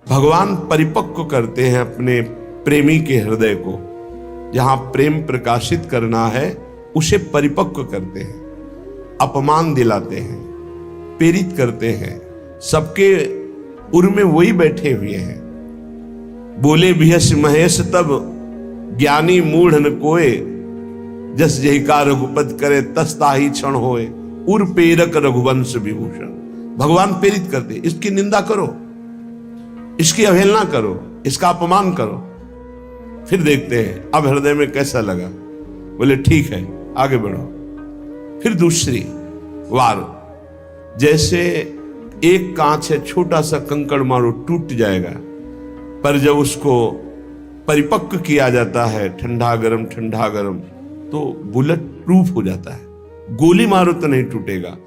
भगवान परिपक्व करते हैं अपने प्रेमी के हृदय को। जहां प्रेम प्रकाशित करना है उसे परिपक्व करते हैं, अपमान दिलाते हैं, प्रेरित करते हैं। सबके उर में वही बैठे हुए हैं। बोले भियस महेश तब ज्ञानी मूढ़ न कोय, जस जही का रघुपत करे तस ताहि क्षण होए। उर प्रेरक रघुवंश विभूषण। भगवान प्रेरित करते, इसकी निंदा करो, इसकी अवहेलना करो, इसका अपमान करो, फिर देखते हैं अब हृदय में कैसा लगा। बोले ठीक है आगे बढ़ो। फिर दूसरी वार, जैसे एक कांच है, छोटा सा कंकड़ मारो टूट जाएगा, पर जब उसको परिपक्व किया जाता है, ठंडा गरम तो बुलेट प्रूफ हो जाता है, गोली मारो तो नहीं टूटेगा।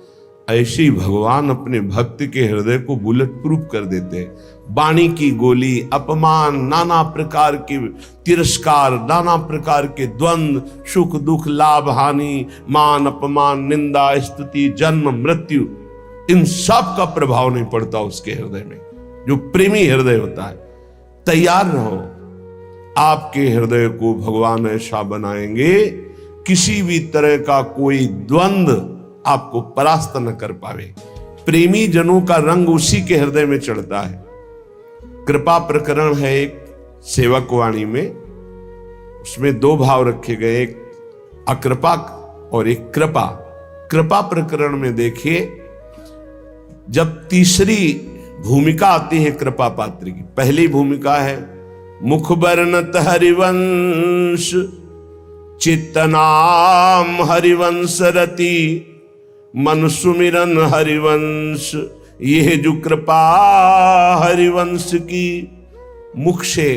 ऐसे ही भगवान अपने भक्त के हृदय को बुलेट प्रूफ कर देते हैं। वाणी की गोली, अपमान, नाना प्रकार के तिरस्कार, नाना प्रकार के द्वंद्व, सुख दुख, लाभ हानि, मान अपमान, निंदा स्तुति, जन्म मृत्यु, इन सब का प्रभाव नहीं पड़ता उसके हृदय में। जो प्रेमी हृदय होता है, तैयार रहो, आपके हृदय को भगवान ऐसा बनाएंगे किसी भी तरह का कोई द्वंद्व आपको परास्त न कर पावे। प्रेमी जनों का रंग उसी के हृदय में चढ़ता है। कृपा प्रकरण है एक सेवक वाणी में, उसमें दो भाव रखे गए, एक अकृपा और एक कृपा। कृपा प्रकरण में देखिए, जब तीसरी भूमिका आती है कृपा पात्र की, पहली भूमिका है मुख बरनत हरिवंश, चित्तनाम हरिवंश रति, मन सुमिरन हरिवंश, यह जो कृपा हरिवंश की। मुख से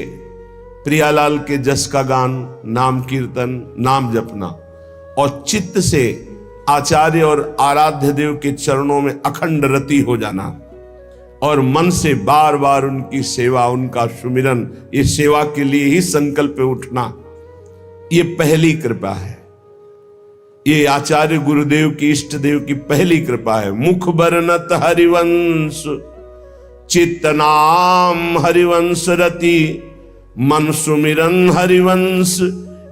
प्रियालाल के जस का गान, नाम कीर्तन, नाम जपना, और चित्त से आचार्य और आराध्य देव के चरणों में अखंड रति हो जाना, और मन से बार बार उनकी सेवा, उनका सुमिरन, ये सेवा के लिए ही संकल्प उठना, ये पहली कृपा है। ये आचार्य गुरुदेव की, इष्ट देव की पहली कृपा है। मुख बरनत हरिवंश, चित्तनाम हरिवंश रति, मन सुमिरन हरिवंश,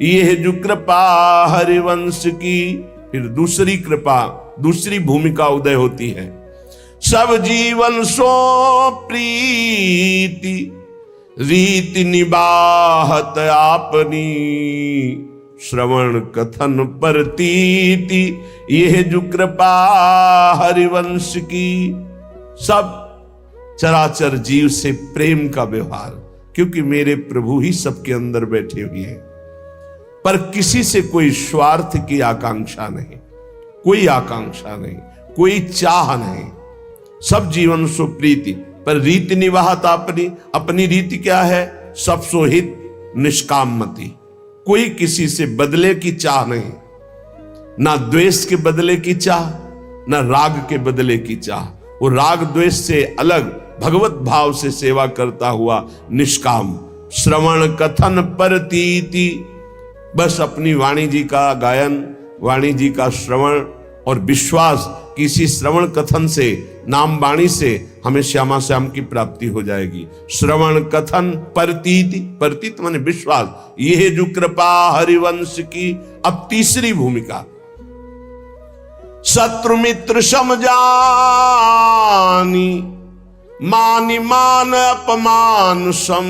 यह जो कृपा हरिवंश की। फिर दूसरी कृपा, दूसरी भूमिका उदय होती है। सब जीवन सो प्रीति, रीति निबाहत आपनी, श्रवण कथन परतीति, यह जो कृपा हरिवंश की। सब चराचर जीव से प्रेम का व्यवहार, क्योंकि मेरे प्रभु ही सबके अंदर बैठे हुए हैं। पर किसी से कोई स्वार्थ की आकांक्षा नहीं, कोई आकांक्षा नहीं, कोई चाह नहीं। सब जीवन सो प्रीति, पर रीति निवाहत अपनी रीति क्या है? सब सोहित निष्कामति। कोई किसी से बदले की चाह नहीं, ना द्वेष के बदले की चाह, ना राग के बदले की चाह। वो राग द्वेष से अलग भगवत भाव से सेवा करता हुआ निष्काम। श्रवण कथन परतीति, बस अपनी वाणी जी का गायन, वाणी जी का श्रवण और विश्वास, किसी श्रवण कथन से, नाम वाणी से हमें श्यामा श्याम की प्राप्ति हो जाएगी। श्रवण कथन परतीति, परतीत माने विश्वास, यह जो कृपा हरिवंश की। अब तीसरी भूमिका, शत्रु मित्र समझानी, मानि मान अपमान सम,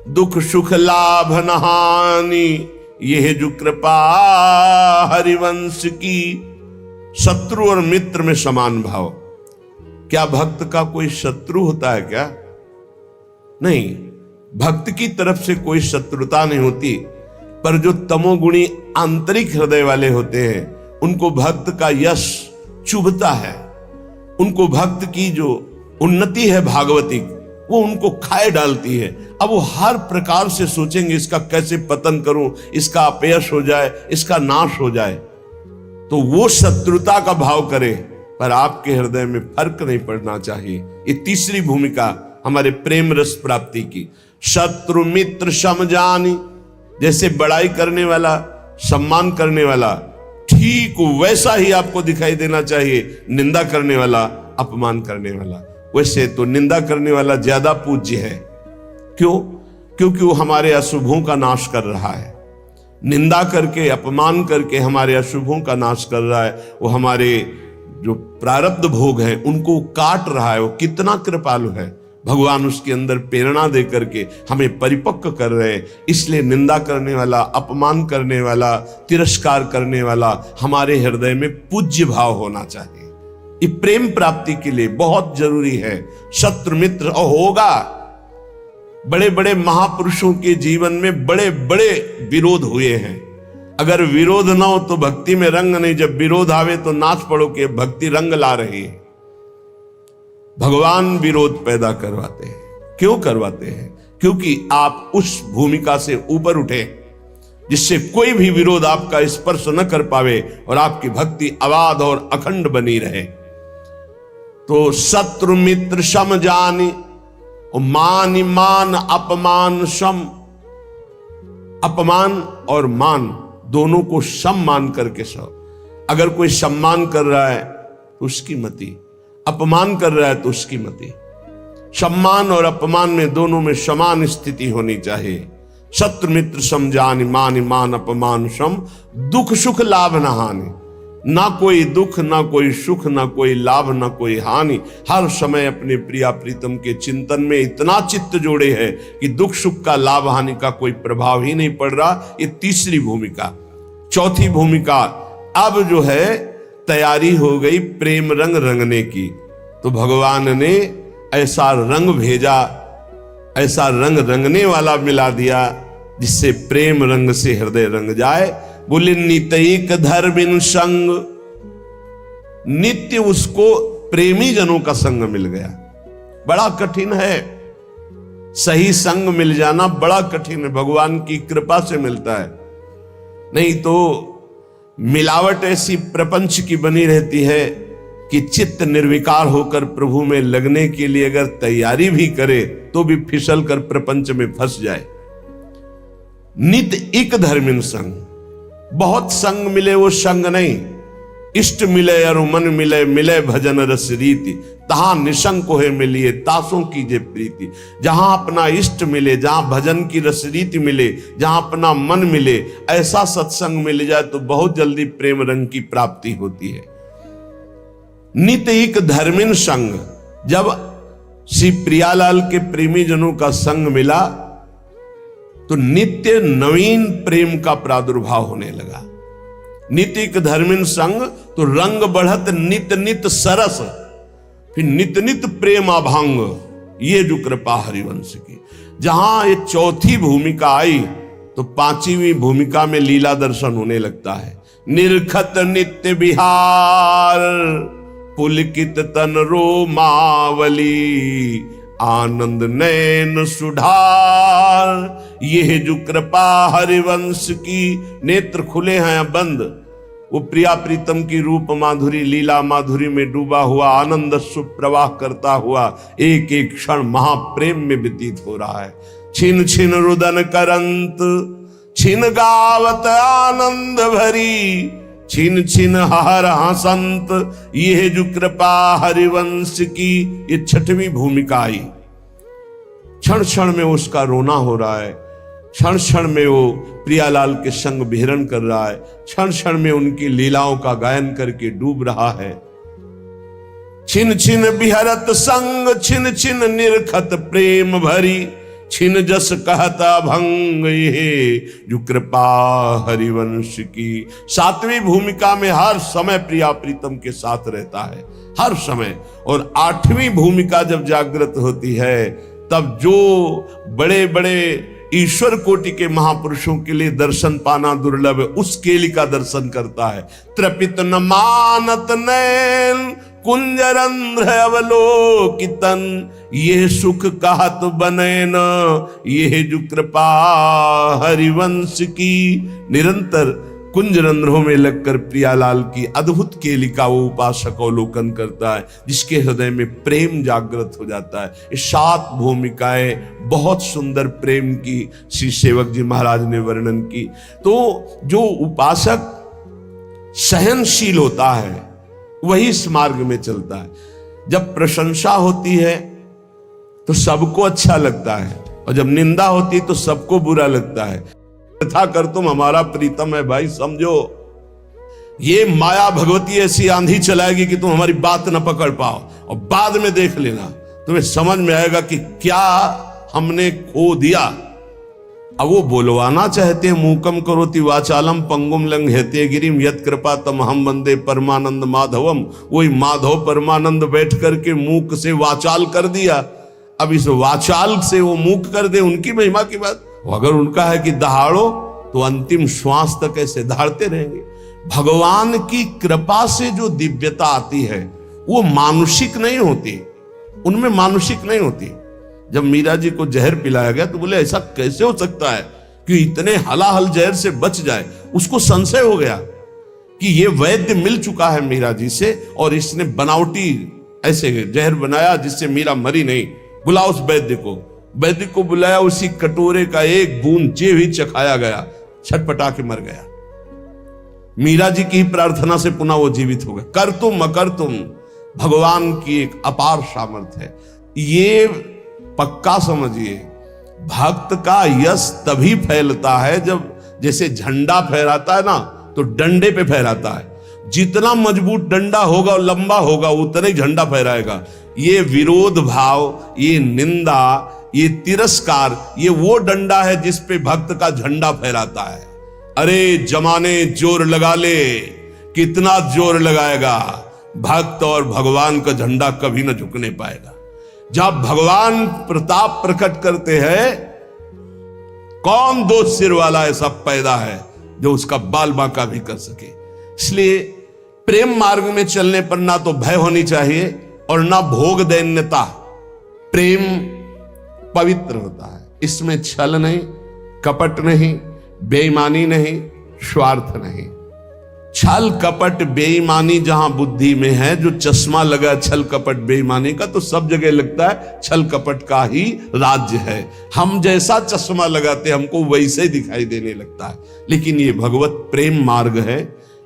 दुख सुख लाभ न हानि, यह जो कृपा हरिवंश की। शत्रु और मित्र में समान भाव। क्या भक्त का कोई शत्रु होता है क्या? नहीं, भक्त की तरफ से कोई शत्रुता नहीं होती, पर जो तमोगुणी आंतरिक हृदय वाले होते हैं उनको भक्त का यश चुभता है। उनको भक्त की जो उन्नति है भागवतिक, वो उनको खाए डालती है। अब वो हर प्रकार से सोचेंगे इसका कैसे पतन करूं, इसका अपयश हो जाए, इसका नाश हो जाए, तो वो शत्रुता का भाव करे। पर आपके हृदय में फर्क नहीं पड़ना चाहिए। ये तीसरी भूमिका हमारे प्रेम रस प्राप्ति की। शत्रु मित्र समझानी, जैसे बड़ाई करने वाला, सम्मान करने वाला, ठीक वैसा ही आपको दिखाई देना चाहिए निंदा करने वाला, अपमान करने वाला। वैसे तो निंदा करने वाला ज्यादा पूज्य है। क्यों? क्योंकि वो हमारे अशुभों का नाश कर रहा है। निंदा करके, अपमान करके हमारे अशुभों का नाश कर रहा है। वो हमारे जो प्रारब्ध भोग हैं उनको काट रहा है। वो कितना कृपालु है। भगवान उसके अंदर प्रेरणा दे करके हमें परिपक्व कर रहे हैं। इसलिए निंदा करने वाला, अपमान करने वाला, तिरस्कार करने वाला हमारे हृदय में पूज्य भाव होना चाहिए। ये प्रेम प्राप्ति के लिए बहुत जरूरी है। शत्रु मित्र होगा। बड़े बड़े महापुरुषों के जीवन में बड़े बड़े विरोध हुए हैं। अगर विरोध ना हो तो भक्ति में रंग नहीं। जब विरोध आवे तो नाच पड़ो कि भक्ति रंग ला रही है। भगवान विरोध पैदा करवाते हैं। क्यों करवाते हैं? क्योंकि आप उस भूमिका से ऊपर उठे जिससे कोई भी विरोध आपका स्पर्श न कर पावे और आपकी भक्ति अबाध और अखंड बनी रहे। तो शत्रु मित्र सम जानी, मान मान अपमान सम। अपमान और मान दोनों को सम मान करके सो। अगर कोई सम्मान कर रहा है तो उसकी मति, अपमान कर रहा है तो उसकी मति। सम्मान और अपमान में दोनों में समान स्थिति होनी चाहिए। शत्रु मित्र सम जानि, मान मान अपमान सम। दुख सुख लाभ न हानि। ना कोई दुख, ना कोई सुख, ना कोई लाभ, ना कोई हानि। हर समय अपने प्रिया प्रीतम के चिंतन में इतना चित्त जोड़े है कि दुख सुख का, लाभ हानि का कोई प्रभाव ही नहीं पड़ रहा। ये तीसरी भूमिका। चौथी भूमिका अब जो है तैयारी हो गई प्रेम रंग रंगने की। तो भगवान ने ऐसा रंग भेजा, ऐसा रंग रंगने वाला मिला दिया जिससे प्रेम रंग से हृदय रंग जाए। बोले नितैक धर्मिन संग। नित्य उसको प्रेमी जनों का संग मिल गया। बड़ा कठिन है, सही संग मिल जाना बड़ा कठिन है। भगवान की कृपा से मिलता है। नहीं तो मिलावट ऐसी प्रपंच की बनी रहती है कि चित्त निर्विकार होकर प्रभु में लगने के लिए अगर तैयारी भी करे तो भी फिसल कर प्रपंच में फंस जाए। नित एक धर्मिन संग। बहुत संग मिले वो संग नहीं। इष्ट मिले और मन मिले, मिले भजन रस रीति। तहां निशंक है मिलिए, तासों कीजे प्रीति। जहां अपना इष्ट मिले, जहां भजन की रस रीति मिले, जहां अपना मन मिले, ऐसा सत्संग मिल जाए तो बहुत जल्दी प्रेम रंग की प्राप्ति होती है। नित एक धर्मिन संग। जब श्री प्रियालाल के प्रेमी जनों का संग मिला तो नित्य नवीन प्रेम का प्रादुर्भाव होने लगा। नित्य एक धर्मिन संग तो रंग बढ़त नित नित सरस। फिर नित नित प्रेम अभंग। ये जो कृपा हरिवंश की। जहां ये चौथी भूमिका आई तो पांचवी भूमिका में लीला दर्शन होने लगता है। निरखत नित्य विहार, पुलकित तन रोमावली, आनंद नैन सुधार। ये जो कृपा हरिवंश की। नेत्र खुले हैं बंद। वो प्रिया प्रीतम की रूप माधुरी, लीला माधुरी में डूबा हुआ, आनंद सुप्रवाह करता हुआ एक एक क्षण महाप्रेम में व्यतीत हो रहा है। छिन छिन रुदन करंत, छिन गावत आनंद भरी, छिन छिन हर हसंत। ये जो कृपा हरिवंश की। ये छठवीं भूमिका आई। क्षण क्षण में उसका रोना हो रहा है। क्षण क्षण में वो प्रियालाल के संग विहरण कर रहा है। क्षण क्षण में उनकी लीलाओं का गायन करके डूब रहा है। छिन छिन बिहरत संग, छिन छिन निरखत प्रेम भरी, छिन जस कहता भंग। ये जो कृपा हरिवंश की। सातवीं भूमिका में हर समय प्रिया प्रीतम के साथ रहता है, हर समय। और आठवीं भूमिका जब जागृत होती है तब जो बड़े बड़े ईश्वर कोटि के महापुरुषों के लिए दर्शन पाना दुर्लभ है, उस केली का दर्शन करता है। त्रपित न मानत नैन, कुंजरंध्र अवलोकितन। ये सुख कहत बने न, ये जो कृपा हरिवंश की। निरंतर कुंजरंध्रों में लगकर प्रियालाल की अद्भुत केली का वो उपासक अवलोकन करता है, जिसके हृदय में प्रेम जागृत हो जाता है। ये 7 भूमिकाएं बहुत सुंदर प्रेम की श्री सेवक जी महाराज ने वर्णन की। तो जो उपासक सहनशील होता है वही इस मार्ग में चलता है। जब प्रशंसा होती है तो सबको अच्छा लगता है, और जब निंदा होती है तो सबको बुरा लगता है। यथा कर तुम हमारा प्रीतम है भाई, समझो ये माया भगवती ऐसी आंधी चलाएगी कि तुम हमारी बात न पकड़ पाओ, और बाद में देख लेना तुम्हें समझ में आएगा कि क्या हमने खो दिया। अब वो बोलवाना चाहते हैं, मूकम करोति वाचालम पंगुम लंघयते गिरिम यत् कृपा तमहम वंदे परमानंद माधवम। वही माधव परमानंद बैठ करके मूक से वाचाल कर दिया। अब इस वाचाल से वो मूक कर दे, उनकी महिमा की बात। अगर उनका है कि दहाड़ो तो अंतिम श्वास तक ऐसे दहाड़ते रहेंगे। भगवान की कृपा से जो दिव्यता आती है वो मानुषिक नहीं होती, उनमें मानुषिक नहीं होती। जब मीरा जी को जहर पिलाया गया तो बोले ऐसा कैसे हो सकता है कि इतने हलाहल जहर से बच जाए। उसको संशय हो गया कि ये वैद्य मिल चुका है मीरा जी से, और इसने बनावटी ऐसे जहर बनाया जिससे मीरा मरी नहीं। बुलाओ उस वैद्य को। वैद्य को बुलाया, उसी कटोरे का एक बूंद जे भी चखाया गया, छटपटा के मर गया। मीरा जी की प्रार्थना से पुनः वो जीवित हो गए। कर तुम मकर तुम, भगवान की एक अपार सामर्थ्य है। ये पक्का समझिए, भक्त का यश तभी फैलता है जब जैसे झंडा फहराता है ना, तो डंडे पे फहराता है। जितना मजबूत डंडा होगा और लंबा होगा उतना ही झंडा फहराएगा। ये विरोध भाव, ये निंदा, ये तिरस्कार, ये वो डंडा है जिस पे भक्त का झंडा फहराता है। अरे जमाने जोर लगा ले, कितना जोर लगाएगा, भक्त और भगवान का झंडा कभी न झुकने पाएगा। जब भगवान प्रताप प्रकट करते हैं, कौन दो सिर वाला ऐसा पैदा है जो उसका बाल बांका भी कर सके। इसलिए प्रेम मार्ग में चलने पर ना तो भय होनी चाहिए और ना भोग दैन्यता। प्रेम पवित्र होता है, इसमें छल नहीं, कपट नहीं, बेईमानी नहीं, स्वार्थ नहीं। छल कपट बेईमानी जहां बुद्धि में है, जो चश्मा लगा छल कपट बेईमानी का, तो सब जगह लगता है छल कपट का ही राज्य है। हम जैसा चश्मा लगाते हमको वैसे ही दिखाई देने लगता है। लेकिन ये भगवत प्रेम मार्ग है।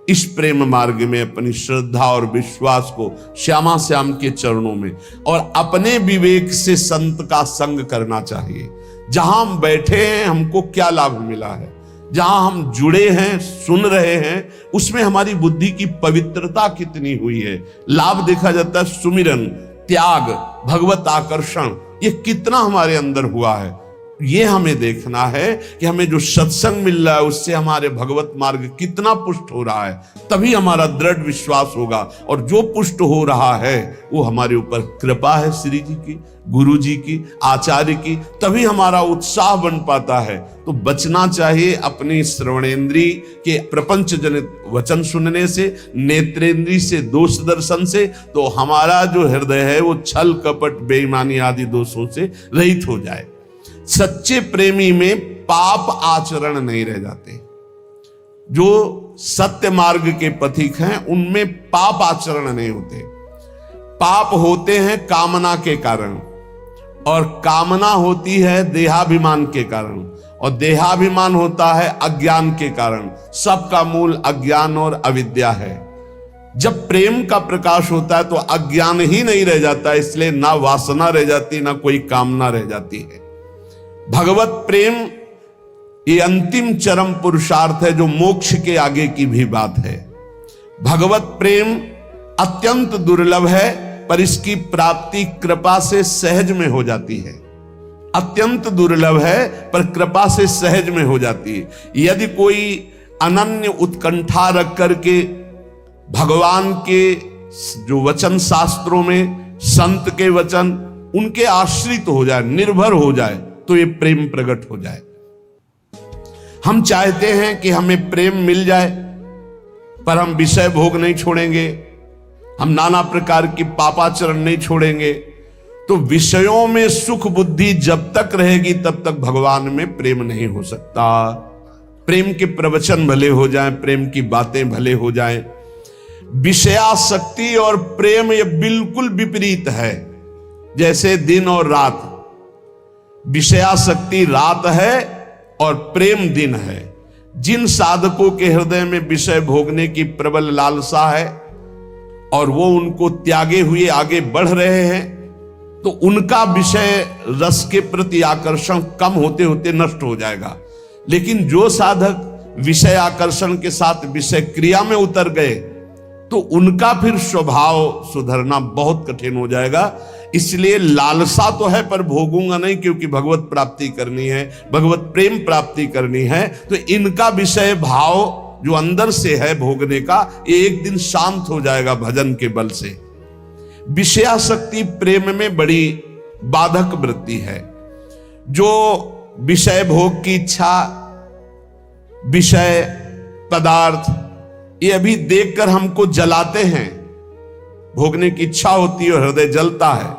इस प्रेम मार्ग में अपनी श्रद्धा और विश्वास को श्यामा श्याम के चरणों में और अपने विवेक से संत का संग करना चाहिए। जहां हम बैठे हैं हमको क्या लाभ मिला है, जहां हम जुड़े हैं, सुन रहे हैं, उसमें हमारी बुद्धि की पवित्रता कितनी हुई है। लाभ देखा जाता है सुमिरन, त्याग, भगवत आकर्षण, ये कितना हमारे अंदर हुआ है। ये हमें देखना है कि हमें जो सत्संग मिल रहा है उससे हमारे भगवत मार्ग कितना पुष्ट हो रहा है। तभी हमारा दृढ़ विश्वास होगा, और जो पुष्ट हो रहा है वो हमारे ऊपर कृपा है श्री जी की, गुरु जी की, आचार्य की, तभी हमारा उत्साह बन पाता है। तो बचना चाहिए अपनी श्रवणेन्द्री के प्रपंच जनित वचन सुनने से, नेत्रेंद्री से दोष दर्शन से, तो हमारा जो हृदय है वो छल कपट बेईमानी आदि दोषों से रहित हो जाए। सच्चे प्रेमी में पाप आचरण नहीं रह जाते। जो सत्य मार्ग के पथिक हैं उनमें पाप आचरण नहीं होते। पाप होते हैं कामना के कारण, और कामना होती है देहाभिमान के कारण, और देहाभिमान होता है अज्ञान के कारण। सबका मूल अज्ञान और अविद्या है। जब प्रेम का प्रकाश होता है तो अज्ञान ही नहीं रह जाता, इसलिए ना वासना रह जाती, ना कोई कामना रह जाती है। भगवत प्रेम ये अंतिम चरम पुरुषार्थ है, जो मोक्ष के आगे की भी बात है। भगवत प्रेम अत्यंत दुर्लभ है, पर इसकी प्राप्ति कृपा से सहज में हो जाती है। अत्यंत दुर्लभ है पर कृपा से सहज में हो जाती है। यदि कोई अनन्य उत्कंठा रख करके भगवान के जो वचन शास्त्रों में, संत के वचन, उनके आश्रित हो जाए, निर्भर हो जाए, तो ये प्रेम प्रकट हो जाए। हम चाहते हैं कि हमें प्रेम मिल जाए, पर हम विषय भोग नहीं छोड़ेंगे, हम नाना प्रकार की पापाचरण नहीं छोड़ेंगे, तो विषयों में सुख बुद्धि जब तक रहेगी तब तक भगवान में प्रेम नहीं हो सकता। प्रेम के प्रवचन भले हो जाएं, प्रेम की बातें भले हो जाएं, विषयासक्ति और प्रेम ये बिल्कुल विपरीत है। जैसे दिन और रात, विषयासक्ति रात है और प्रेम दिन है। जिन साधकों के हृदय में विषय भोगने की प्रबल लालसा है, और वो उनको त्यागे हुए आगे बढ़ रहे हैं, तो उनका विषय रस के प्रति आकर्षण कम होते होते नष्ट हो जाएगा। लेकिन जो साधक विषय आकर्षण के साथ विषय क्रिया में उतर गए, तो उनका फिर स्वभाव सुधरना बहुत कठिन हो जाएगा। इसलिए लालसा तो है पर भोगूंगा नहीं, क्योंकि भगवत प्राप्ति करनी है, भगवत प्रेम प्राप्ति करनी है। तो इनका विषय भाव जो अंदर से है भोगने का, एक दिन शांत हो जाएगा भजन के बल से। विषयासक्ति प्रेम में बड़ी बाधक वृत्ति है। जो विषय भोग की इच्छा, विषय पदार्थ, ये अभी देखकर हमको जलाते हैं, भोगने की इच्छा होती है और हृदय जलता है।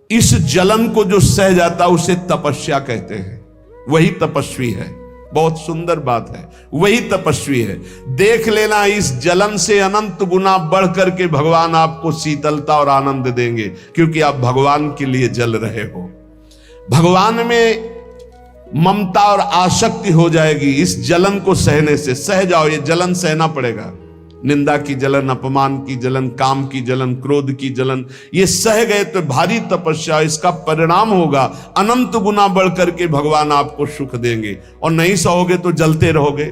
इस जलन को जो सह जाता है उसे तपस्या कहते हैं। वही तपस्वी है। बहुत सुंदर बात है, वही तपस्वी है। देख लेना, इस जलन से अनंत गुना बढ़ करके भगवान आपको शीतलता और आनंद देंगे, क्योंकि आप भगवान के लिए जल रहे हो। भगवान में ममता और आसक्ति हो जाएगी इस जलन को सहने से। सह जाओ, ये जलन सहना पड़ेगा। निंदा की जलन, अपमान की जलन, काम की जलन, क्रोध की जलन, ये सह गए तो भारी तपस्या, इसका परिणाम होगा अनंत गुना बढ़ करके भगवान आपको सुख देंगे। और नहीं सहोगे तो जलते रहोगे।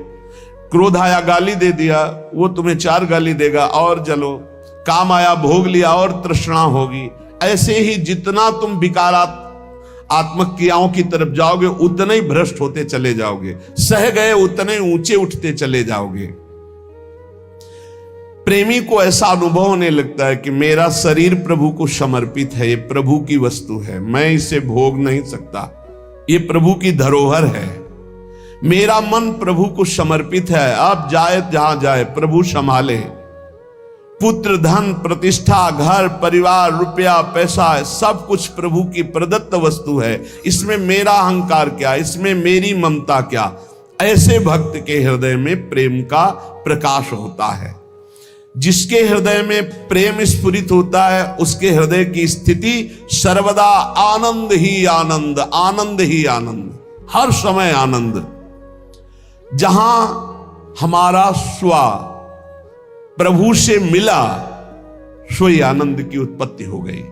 क्रोध आया, गाली दे दिया, वो तुम्हें 4 गाली देगा और जलो। काम आया, भोग लिया और तृष्णा होगी। ऐसे ही जितना तुम विकारात्मक क्रियाओं की तरफ जाओगे, उतने ही भ्रष्ट होते चले जाओगे। सह गए उतने ऊंचे उठते चले जाओगे। प्रेमी को ऐसा अनुभव होने लगता है कि मेरा शरीर प्रभु को समर्पित है, ये प्रभु की वस्तु है, मैं इसे भोग नहीं सकता, ये प्रभु की धरोहर है। मेरा मन प्रभु को समर्पित है, अब जाए जहां जाए प्रभु संभाले। पुत्र, धन, प्रतिष्ठा, घर, परिवार, रुपया, पैसा, सब कुछ प्रभु की प्रदत्त वस्तु है। इसमें मेरा अहंकार क्या, इसमें मेरी ममता क्या। ऐसे भक्त के हृदय में प्रेम का प्रकाश होता है। जिसके हृदय में प्रेम स्फुरित होता है, उसके हृदय की स्थिति सर्वदा आनंद ही आनंद, आनंद ही आनंद, हर समय आनंद। जहां हमारा स्व प्रभु से मिला, सोई आनंद की उत्पत्ति हो गई।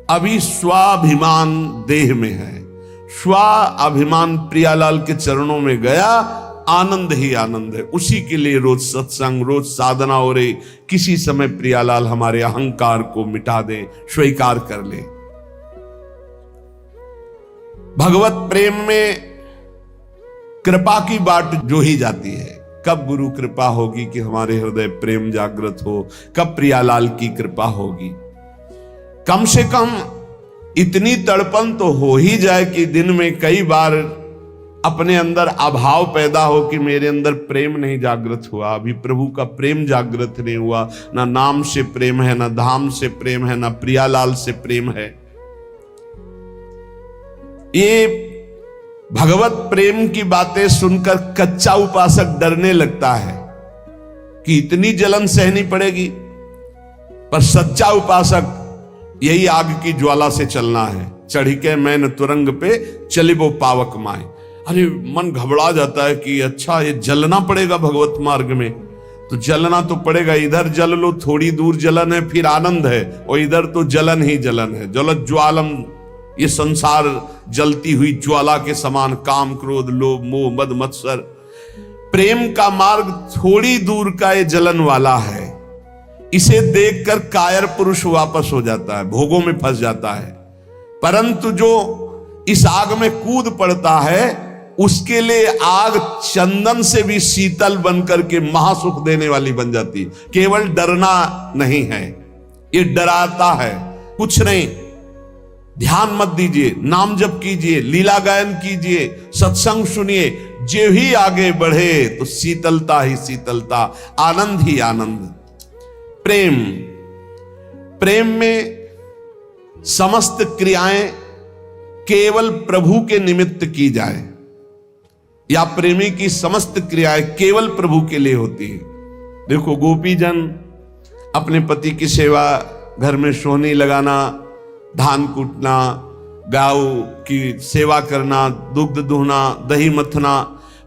अभी स्वाभिमान देह में है, स्वाभिमान प्रियालाल के चरणों में गया, आनंद ही आनंद है। उसी के लिए रोज सत्संग, रोज साधना हो रही। किसी समय प्रियालाल हमारे अहंकार को मिटा दे, स्वीकार कर ले। भगवत प्रेम में कृपा की बाट जो ही जाती है। कब गुरु कृपा होगी कि हमारे हृदय प्रेम जागृत हो, कब प्रियालाल की कृपा होगी। कम से कम इतनी तड़पन तो हो ही जाए कि दिन में कई बार अपने अंदर अभाव पैदा हो कि मेरे अंदर प्रेम नहीं जागृत हुआ, अभी प्रभु का प्रेम जागृत नहीं हुआ। ना नाम से प्रेम है, ना धाम से प्रेम है, ना प्रियालाल से प्रेम है। ये भगवत प्रेम की बातें सुनकर कच्चा उपासक डरने लगता है कि इतनी जलन सहनी पड़ेगी। पर सच्चा उपासक यही आग की ज्वाला से चलना है। चढ़ी के मैन तुरंग पे चलिबो पावक माए। अरे मन घबरा जाता है कि अच्छा ये जलना पड़ेगा भगवत मार्ग में, तो जलना तो पड़ेगा। इधर जल लो, थोड़ी दूर जलन है फिर आनंद है, और इधर तो जलन ही जलन है। जलत ज्वालम, ये संसार जलती हुई ज्वाला के समान, काम, क्रोध, लोभ, मोह, मद, मत्सर। प्रेम का मार्ग थोड़ी दूर का ये जलन वाला है। इसे देखकर कायर पुरुष वापस हो जाता है, भोगों में फंस जाता है। परंतु जो इस आग में कूद पड़ता है, उसके लिए आग चंदन से भी शीतल बनकर के महासुख देने वाली बन जाती। केवल डरना नहीं है, ये डराता है कुछ नहीं। ध्यान मत दीजिए, नाम जप कीजिए, लीला गायन कीजिए, सत्संग सुनिए। जो ही आगे बढ़े तो शीतलता ही शीतलता, आनंद ही आनंद। प्रेम, प्रेम में समस्त क्रियाएं केवल प्रभु के निमित्त की जाए, या प्रेमी की समस्त क्रियाएं केवल प्रभु के लिए होती है। देखो, गोपी जन अपने पति की सेवा, घर में सोहनी लगाना, धान कूटना, गाय की सेवा करना, दुग्ध दुहना, दही मथना,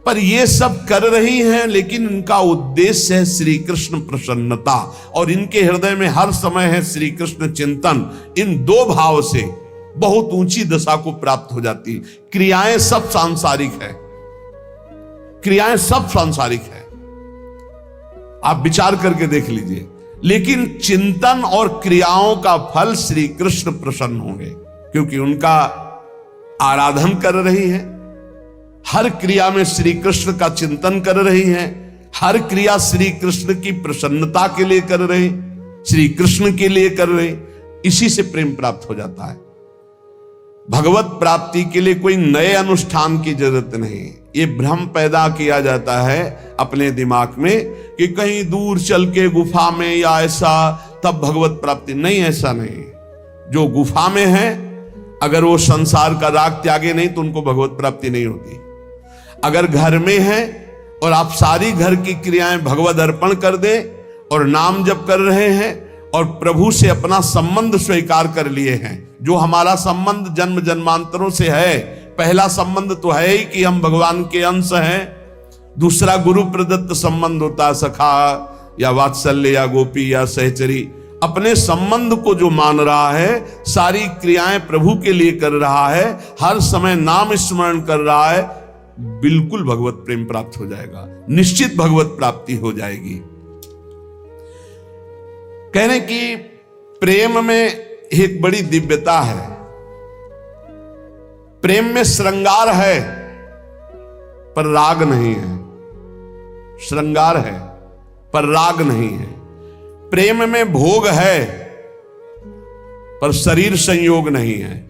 पर ये सब कर रही हैं, लेकिन इनका उद्देश्य है श्री कृष्ण प्रसन्नता, और इनके हृदय में हर समय है श्री कृष्ण चिंतन। इन दो भाव से बहुत ऊंची दशा को प्राप्त हो जाती है। क्रियाएं सब सांसारिक है, क्रियाएं सब सांसारिक है, आप विचार करके देख लीजिए, लेकिन चिंतन और क्रियाओं का फल श्री कृष्ण प्रसन्न होंगे, क्योंकि उनका आराधन कर रही है। हर क्रिया में श्री कृष्ण का चिंतन कर रही है, हर क्रिया श्री कृष्ण की प्रसन्नता के लिए कर रहे, श्री कृष्ण के लिए कर रहे, इसी से प्रेम प्राप्त हो जाता है। भगवत प्राप्ति के लिए कोई नए अनुष्ठान की जरूरत नहीं। ये भ्रम पैदा किया जाता है अपने दिमाग में कि कहीं दूर चल के गुफा में या ऐसा तब भगवत प्राप्ति, नहीं, ऐसा नहीं। जो गुफा में है, अगर वो संसार का राग त्यागे नहीं तो उनको भगवत प्राप्ति नहीं होती। अगर घर में है और आप सारी घर की क्रियाएं भगवत अर्पण कर दें और नाम जप कर रहे हैं और प्रभु से अपना संबंध स्वीकार कर लिए हैं, जो हमारा संबंध जन्म जन्मांतरों से है। पहला संबंध तो है ही कि हम भगवान के अंश हैं, दूसरा गुरु प्रदत्त संबंध होता है, सखा या वात्सल्य या गोपी या सहचरी। अपने संबंध को जो मान रहा है, सारी क्रियाएं प्रभु के लिए कर रहा है, हर समय नाम स्मरण कर रहा है, बिल्कुल भगवत प्रेम प्राप्त हो जाएगा, निश्चित भगवत प्राप्ति हो जाएगी। कहने की प्रेम में एक बड़ी दिव्यता है। प्रेम में श्रृंगार है पर राग नहीं है, श्रृंगार है पर राग नहीं है। प्रेम में भोग है पर शरीर संयोग नहीं है।